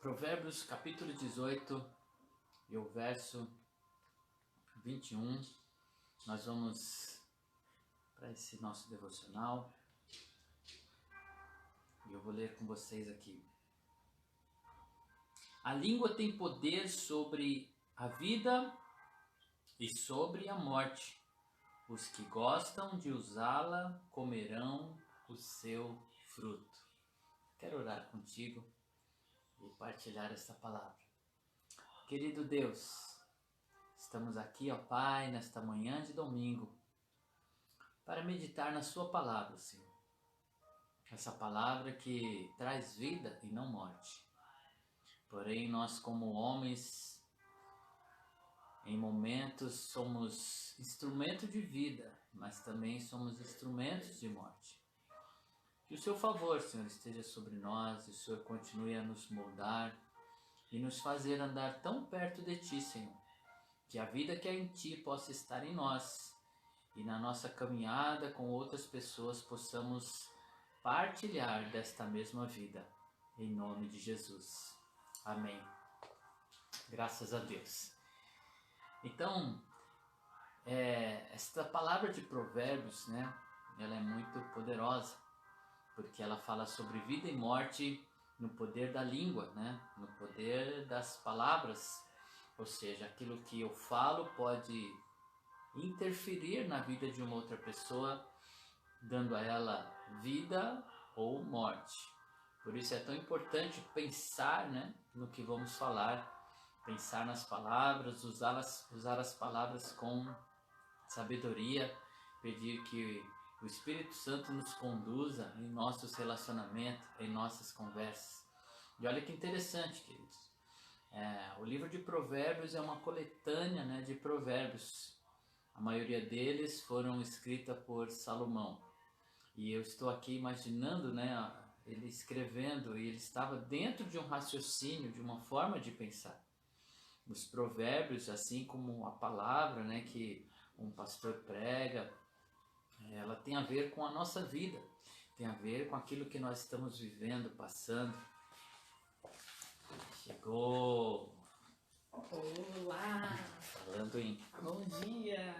Provérbios capítulo 18 e o verso 21, nós vamos para esse nosso devocional e eu vou ler com vocês aqui. A língua tem poder sobre a vida e sobre a morte. Os que gostam de usá-la comerão o seu fruto. Quero orar contigo e partilhar esta palavra. Querido Deus, estamos aqui, ó Pai, nesta manhã de domingo, para meditar na sua palavra, Senhor. Essa palavra que traz vida e não morte. Porém, nós como homens, em momentos somos instrumento de vida, mas também somos instrumentos de morte. Que o seu favor, Senhor, esteja sobre nós e o Senhor continue a nos moldar e nos fazer andar tão perto de Ti, Senhor, que a vida que é em Ti possa estar em nós e na nossa caminhada com outras pessoas possamos partilhar desta mesma vida, em nome de Jesus. Amém. Graças a Deus. Então, esta palavra de Provérbios, né, ela é muito poderosa, porque ela fala sobre vida e morte no poder da língua, né, no poder das palavras, ou seja, aquilo que eu falo pode interferir na vida de uma outra pessoa, dando a ela vida ou morte. Por isso é tão importante pensar, né, no que vamos falar, pensar nas palavras, usar as palavras com sabedoria, pedir que o Espírito Santo nos conduza em nossos relacionamentos, em nossas conversas. E olha que interessante, queridos. O livro de Provérbios é uma coletânea, né, de provérbios. A maioria deles foram escritos por Salomão. E eu estou aqui imaginando, né, ele escrevendo, e ele estava dentro de um raciocínio, de uma forma de pensar. Os provérbios, assim como a palavra, né, que um pastor prega, ela tem a ver com a nossa vida, tem a ver com aquilo que nós estamos vivendo, passando. Chegou! Olá! Falando em... Bom dia!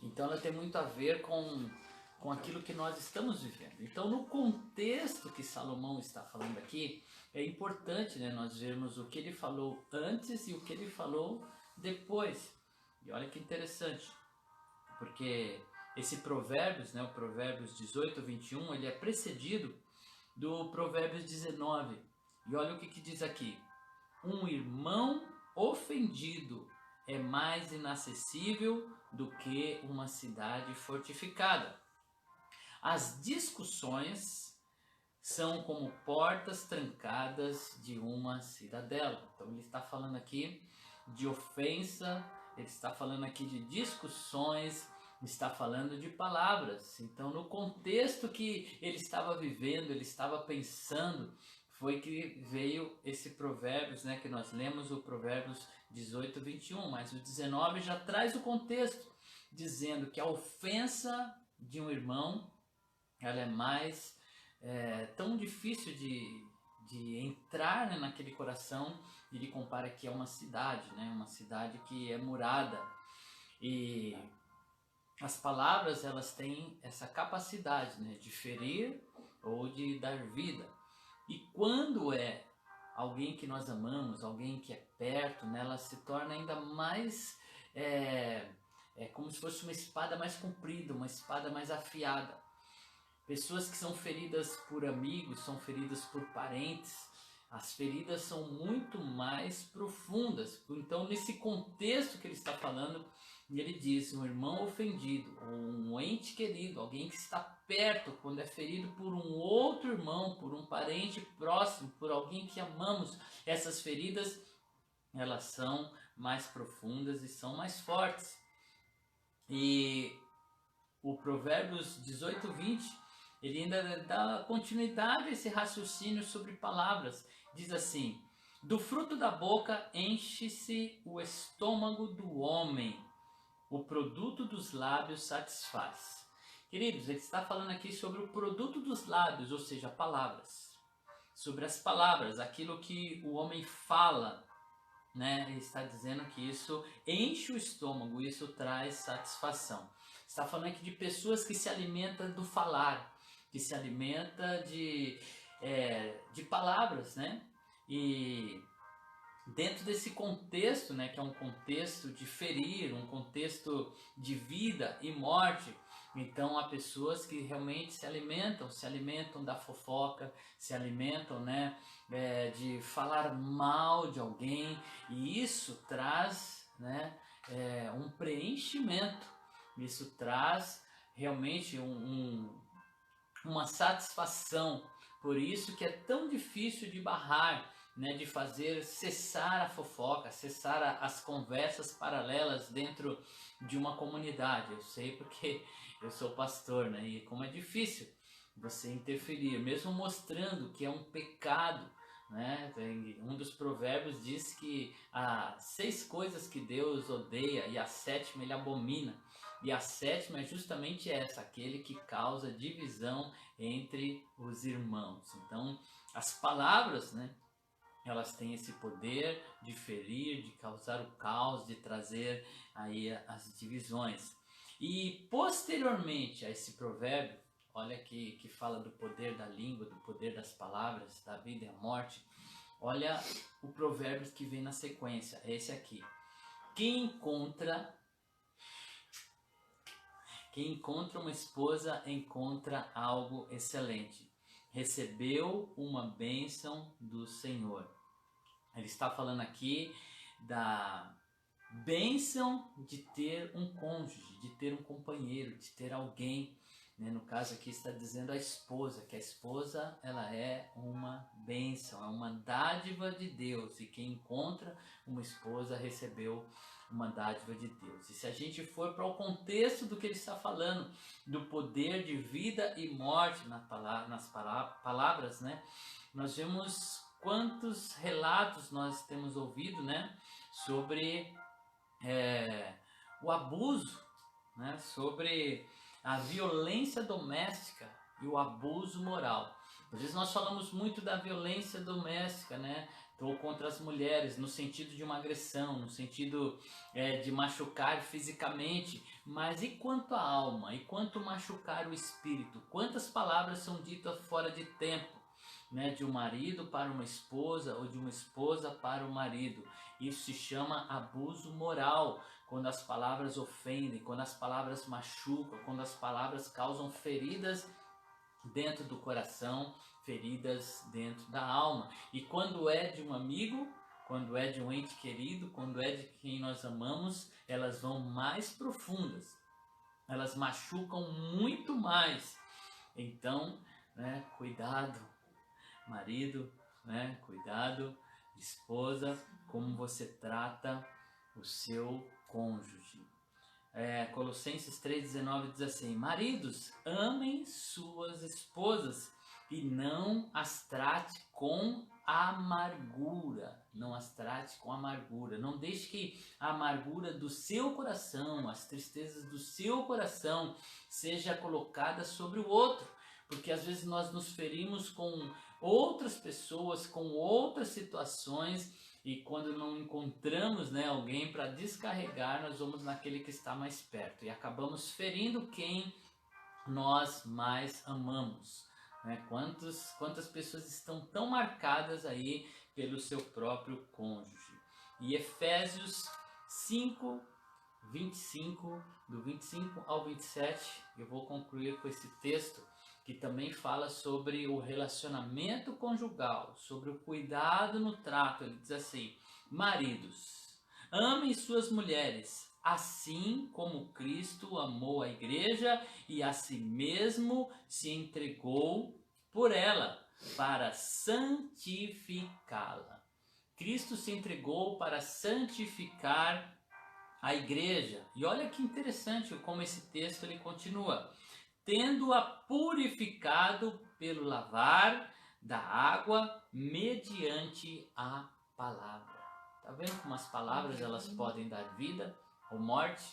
Então ela tem muito a ver com aquilo que nós estamos vivendo. Então, no contexto que Salomão está falando aqui, é importante, né, nós vermos o que ele falou antes e o que ele falou depois. E olha que interessante, porque esse Provérbios, né, o Provérbios 18, 21, ele é precedido do Provérbios 19. E olha o que diz aqui. Um irmão ofendido é mais inacessível do que uma cidade fortificada. As discussões são como portas trancadas de uma cidadela. Então ele está falando aqui de ofensa, ele está falando aqui de discussões, está falando de palavras. Então no contexto que ele estava vivendo, ele estava pensando, foi que veio esse Provérbios, né, que nós lemos, o Provérbios 18, 21, mas o 19 já traz o contexto, dizendo que a ofensa de um irmão, ela é mais tão difícil de entrar, né, naquele coração. Ele compara que é uma cidade, né, uma cidade que é murada, e as palavras, elas têm essa capacidade, né, de ferir ou de dar vida. E quando é alguém que nós amamos, alguém que é perto, né, ela se torna ainda mais, como se fosse uma espada mais comprida, uma espada mais afiada. Pessoas que são feridas por amigos, são feridas por parentes, as feridas são muito mais profundas. Então, nesse contexto que ele está falando, ele diz, um irmão ofendido, um ente querido, alguém que está perto, quando é ferido por um outro irmão, por um parente próximo, por alguém que amamos, essas feridas, elas são mais profundas e são mais fortes. E o Provérbios 18, 20, ele ainda dá continuidade a esse raciocínio sobre palavras. Diz assim, do fruto da boca enche-se o estômago do homem, o produto dos lábios satisfaz. Queridos, ele está falando aqui sobre o produto dos lábios, ou seja, palavras. sobre as palavras, aquilo que o homem fala, né? Ele está dizendo que isso enche o estômago, isso traz satisfação. Está falando aqui de pessoas que se alimentam do falar, que se alimenta de palavras, né? E dentro desse contexto, né, que é um contexto de ferir, um contexto de vida e morte, então há pessoas que realmente se alimentam da fofoca, se alimentam, né, de falar mal de alguém, e isso traz, né, um preenchimento, isso traz realmente uma satisfação. Por isso que é tão difícil de barrar, né, de fazer cessar a fofoca, cessar as conversas paralelas dentro de uma comunidade. Eu sei porque eu sou pastor, né, e como é difícil você interferir, mesmo mostrando que é um pecado, né? Um dos provérbios diz que há 6 coisas que Deus odeia e a 7ª ele abomina. E a 7ª é justamente essa, aquele que causa divisão entre os irmãos. Então, as palavras, né, elas têm esse poder de ferir, de causar o caos, de trazer aí as divisões. E posteriormente a esse provérbio, olha que fala do poder da língua, do poder das palavras, da vida e a morte, olha o provérbio que vem na sequência, é esse aqui. Quem encontra uma esposa encontra algo excelente. Recebeu uma bênção do Senhor. Ele está falando aqui da bênção de ter um cônjuge, de ter um companheiro, de ter alguém, né? No caso aqui está dizendo a esposa, que a esposa ela é uma bênção, é uma dádiva de Deus, e quem encontra uma esposa recebeu uma dádiva de Deus. E se a gente for para o contexto do que ele está falando, do poder de vida e morte nas palavras, né? Nós vemos quantos relatos nós temos ouvido, né, sobre o abuso, né, sobre a violência doméstica e o abuso moral. Às vezes nós falamos muito da violência doméstica, né, ou contra as mulheres, no sentido de uma agressão, no sentido de machucar fisicamente, mas e quanto à alma? E quanto machucar o espírito? Quantas palavras são ditas fora de tempo, né, de um marido para uma esposa ou de uma esposa para o marido? Isso se chama abuso moral, quando as palavras ofendem, quando as palavras machucam, quando as palavras causam feridas dentro do coração, feridas dentro da alma. E quando é de um amigo, quando é de um ente querido, quando é de quem nós amamos, elas vão mais profundas, elas machucam muito mais. Então, né, cuidado, marido, né, cuidado, esposa, como você trata o seu cônjuge. Colossenses 3,19 diz assim: maridos, amem suas esposas e não as trate com amargura. Não as trate com amargura. Não deixe que a amargura do seu coração, as tristezas do seu coração, seja colocada sobre o outro. Porque às vezes nós nos ferimos com outras pessoas, com outras situações, e quando não encontramos, né, alguém para descarregar, nós vamos naquele que está mais perto e acabamos ferindo quem nós mais amamos, né? Quantas pessoas estão tão marcadas aí pelo seu próprio cônjuge. E Efésios 5, 25, do 25 ao 27, eu vou concluir com esse texto, que também fala sobre o relacionamento conjugal, sobre o cuidado no trato. Ele diz assim: maridos, amem suas mulheres, assim como Cristo amou a igreja e a si mesmo se entregou por ela, para santificá-la. Cristo se entregou para santificar a igreja. E olha que interessante como esse texto ele continua: tendo-a purificado pelo lavar da água mediante a palavra. Tá vendo como as palavras elas podem dar vida ou morte?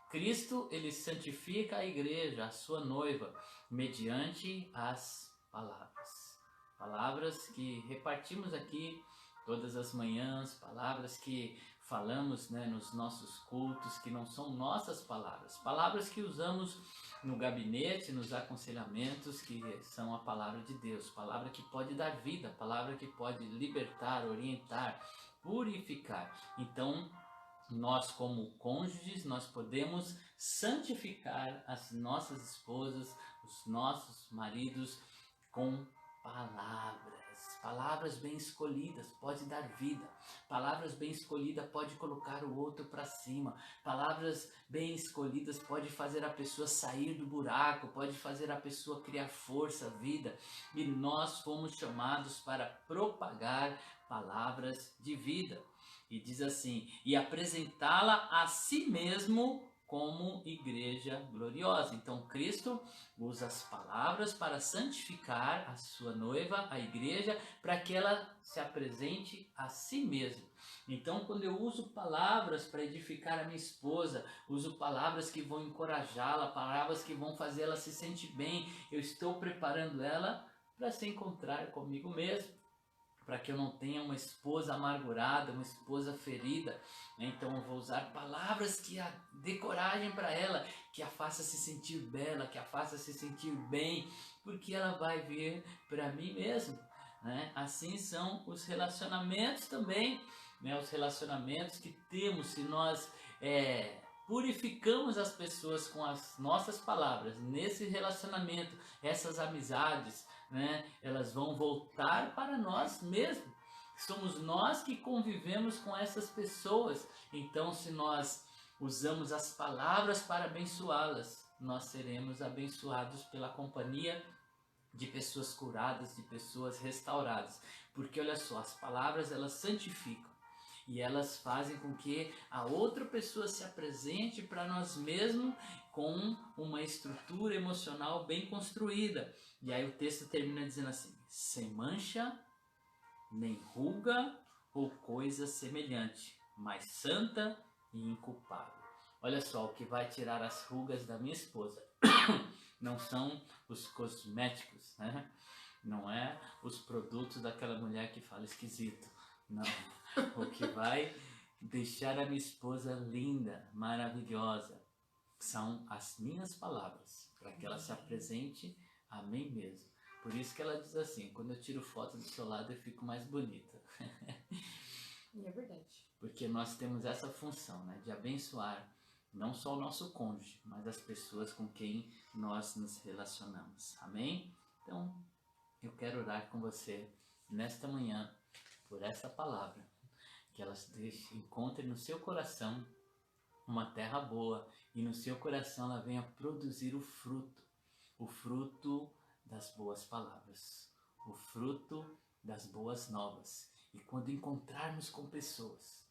Cristo ele santifica a igreja, a sua noiva, mediante as palavras. palavras que repartimos aqui todas as manhãs, palavras que falamos, né, nos nossos cultos, que não são nossas palavras, palavras que usamos no gabinete, nos aconselhamentos, que são a palavra de Deus, palavra que pode dar vida, palavra que pode libertar, orientar, purificar. Então, nós como cônjuges, nós podemos santificar as nossas esposas, os nossos maridos com palavras bem escolhidas pode dar vida, palavras bem escolhidas pode colocar o outro para cima, palavras bem escolhidas pode fazer a pessoa sair do buraco, pode fazer a pessoa criar força, vida, e nós fomos chamados para propagar palavras de vida. E diz assim, e apresentá-la a si mesmo como igreja gloriosa. Então Cristo usa as palavras para santificar a sua noiva, a igreja, para que ela se apresente a si mesmo. Então quando eu uso palavras para edificar a minha esposa, uso palavras que vão encorajá-la, palavras que vão fazer ela se sentir bem, eu estou preparando ela para se encontrar comigo mesmo, para que eu não tenha uma esposa amargurada, uma esposa ferida, né? Então eu vou usar palavras que dê coragem para ela, que a faça se sentir bela, que a faça se sentir bem, porque ela vai vir para mim mesmo, né? Assim são os relacionamentos também, né? Os relacionamentos que temos, se nós purificamos as pessoas com as nossas palavras, nesse relacionamento, essas amizades, né, elas vão voltar para nós mesmos. Somos nós que convivemos com essas pessoas. Então, se nós usamos as palavras para abençoá-las, nós seremos abençoados pela companhia de pessoas curadas, de pessoas restauradas. Porque olha só, as palavras elas santificam e elas fazem com que a outra pessoa se apresente para nós mesmos com uma estrutura emocional bem construída. E aí o texto termina dizendo assim, sem mancha, nem ruga ou coisa semelhante, mas santa e inculpável. Olha só, o que vai tirar as rugas da minha esposa não são os cosméticos, né? Não é os produtos daquela mulher que fala esquisito, não. O que vai deixar a minha esposa linda, maravilhosa, são as minhas palavras, para que ela se apresente a mim mesmo. Por isso que ela diz assim, quando eu tiro foto do seu lado eu fico mais bonita. E é verdade. Porque nós temos essa função, né, de abençoar não só o nosso cônjuge, mas as pessoas com quem nós nos relacionamos. Amém? Então, eu quero orar com você nesta manhã por essa palavra, que ela encontre no seu coração uma terra boa e no seu coração ela venha produzir o fruto das boas palavras, o fruto das boas novas. E quando encontrarmos com pessoas,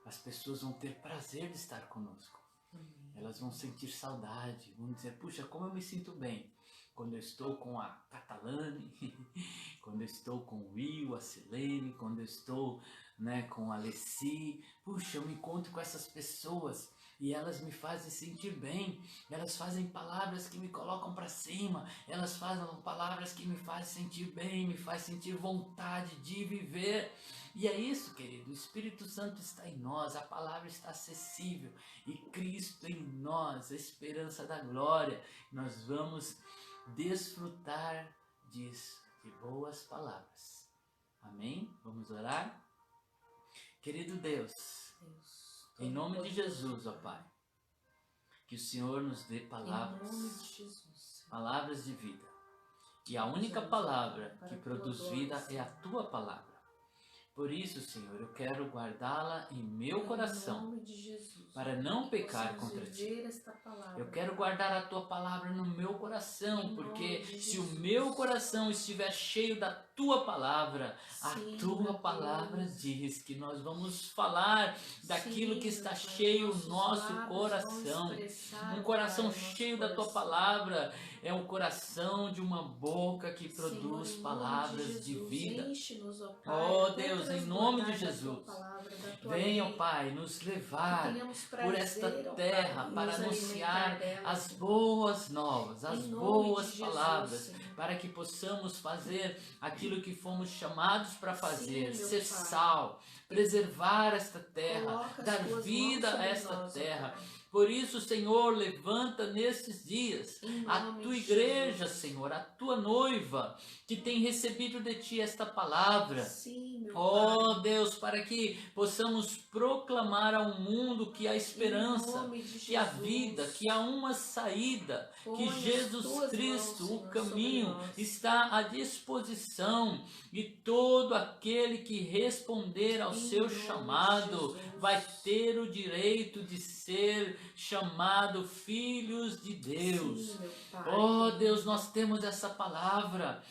as pessoas vão ter prazer de estar conosco. Elas vão sentir saudade, vão dizer, puxa, como eu me sinto bem quando eu estou com a Catalane, quando eu estou com o Will, a Silene, quando eu estou, né, com a Alessi. Puxa, eu me encontro com essas pessoas e elas me fazem sentir bem, elas fazem palavras que me colocam para cima, elas fazem palavras que me fazem sentir bem, me fazem sentir vontade de viver. E é isso, querido, o Espírito Santo está em nós, a palavra está acessível e Cristo em nós, a esperança da glória. Nós vamos desfrutar disso, de boas palavras. Amém? Vamos orar? Querido Deus, em nome de Jesus, ó Pai, que o Senhor nos dê palavras de vida. E a única palavra que produz vida é a Tua palavra. Por isso, Senhor, eu quero guardá-la em meu coração, para não pecar contra Ti. Eu quero guardar a Tua palavra no meu coração, porque se o meu coração estiver cheio da Tua palavra, a Tua palavra diz que nós vamos falar daquilo que está cheio no nosso coração. Um coração cheio da Tua palavra é um coração de uma boca que produz palavras de vida. Oh Deus, em nome de Jesus, venha, ó Pai, nos levar por esta terra para anunciar as boas novas, as boas palavras, para que possamos fazer aquilo que fomos chamados para fazer, Sim, meu ser Pai. sal, preservar esta terra, Coloca as dar tuas vida mãos a sobre esta nós, ó terra. Pai. Por isso, Senhor, levanta nesses dias Em a nome tua de igreja, Jesus. Senhor, a tua noiva, que tem recebido de ti esta palavra. Sim, meu Oh Pai. Deus, para que possamos proclamar ao mundo que há Em esperança, nome de que há vida, Jesus. que há uma saída, que Põe as Jesus tuas Cristo, mãos, o Senhor, caminho, sobre nós. está à disposição e todo aquele que responder ao Em seu nome de chamado Jesus. vai ter o direito de ser chamado filhos de Deus. Sim, meu Pai. Oh Deus, nós temos esta palavra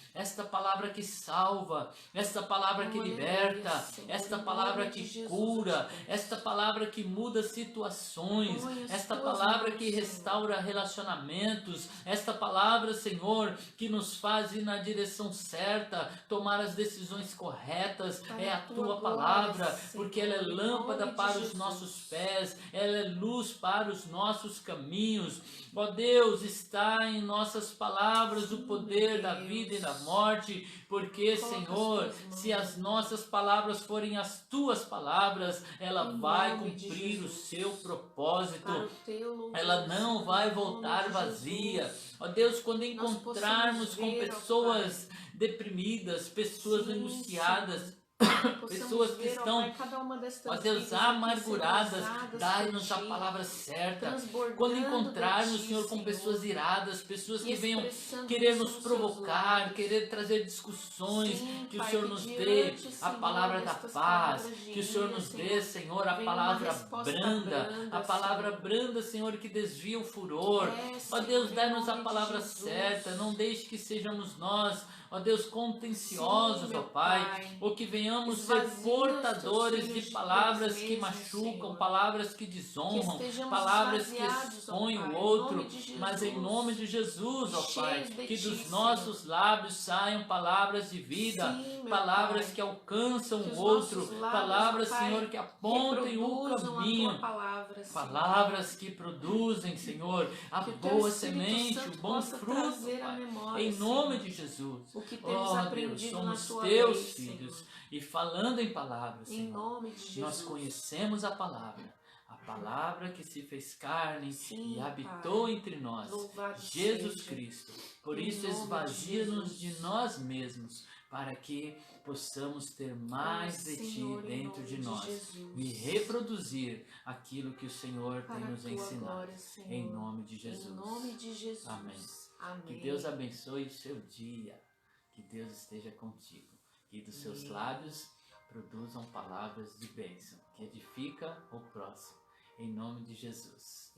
que salva, esta palavra que Aleluia, liberta, Senhor, esta em palavra nome que de Jesus, cura, ó Deus. esta palavra que muda situações, Põe as esta tuas palavra mãos, que Senhor. restaura relacionamentos, esta palavra, Senhor, que nos faz ir na direção certa, tomar as decisões corretas, Para é a a tua tua glória, palavra, Senhor, porque ela é em lâmpada nome de para os Jesus. nossos pés, ela é luz para os nossos caminhos. Ó Deus, está em nossas palavras o Sim, poder meu da Deus. vida e da morte, porque, Coloca as Senhor, tuas mãos, se as ó nossas palavras forem as tuas palavras, ela Em vai nome de cumprir o Jesus. seu propósito. Para o teu louvor, Ela não Senhor, vai em nome voltar de vazia. Jesus. Ó Deus, quando Nós encontrarmos possamos com ver, ó pessoas deprimidas, pessoas Sim, angustiadas, Senhor. Possamos pessoas que ver, ó estão, Pai, cada uma ó destas Deus, vidas aqui amarguradas, sendo usadas dai-nos por a ti, palavra certa. transbordando Quando de encontrarmos, ti, Senhor, com Senhor, pessoas iradas, pessoas e que venham expressando querer isso nos nos seus provocar, lábios. querer trazer discussões, Sim, que o Pai, Senhor que nos dê diante, a Senhor, palavra da destas paz, palavras de que o Senhor ira, nos dê, Senhor, Senhor, a venha uma palavra resposta branda, branda, a palavra Senhor. branda, Senhor, que desvia o furor. É, Ó Senhor, Deus, em dá-nos a nome de palavra Jesus. certa, não deixe que sejamos nós, ó Deus, Sim, contenciosos, ó meu Pai, Pai. ou que venhamos ser Esvazia os teus portadores filhos de deles palavras que mesmos, machucam, Senhor. palavras que Que desonram, estejamos palavras que esvaziados, ó expõem Pai, o em outro, nome de mas em nome Jesus. de Jesus, ó Pai, Cheios de que ti, dos Senhor. nossos lábios saiam palavras de vida, Sim, meu palavras Pai. que alcançam Que o os outro, nossos lábios, palavras, ó Pai, Senhor, que apontem o reproduzam a caminho, tua palavra, Senhor. palavras que produzem, Senhor, a Que o teu boa Espírito semente, o Santo bom possa fruto, trazer à Pai. memória, Em nome Senhor, de Jesus. o que temos Oh Deus, aprendido na somos tua teus lei, filhos. Senhor. E falando em palavras, Em Senhor, nome de Jesus. nós conhecemos a palavra que se fez carne Sim, e habitou Pai. entre nós, Louvado Jesus seja. Cristo. Por Em isso nome de esvazia-nos de Jesus. nós mesmos, para que possamos ter mais de Senhor, Ti em dentro nome de nós Jesus. e reproduzir aquilo que o Senhor Para tem a nos tua ensinado. glória, Senhor. Em nome de Jesus. Em nome de Jesus. Amém. Amém. Que Deus abençoe o seu dia. Que Deus esteja contigo. Que dos seus Amém. lábios produzam palavras de bênção, que edifica o próximo. Em nome de Jesus.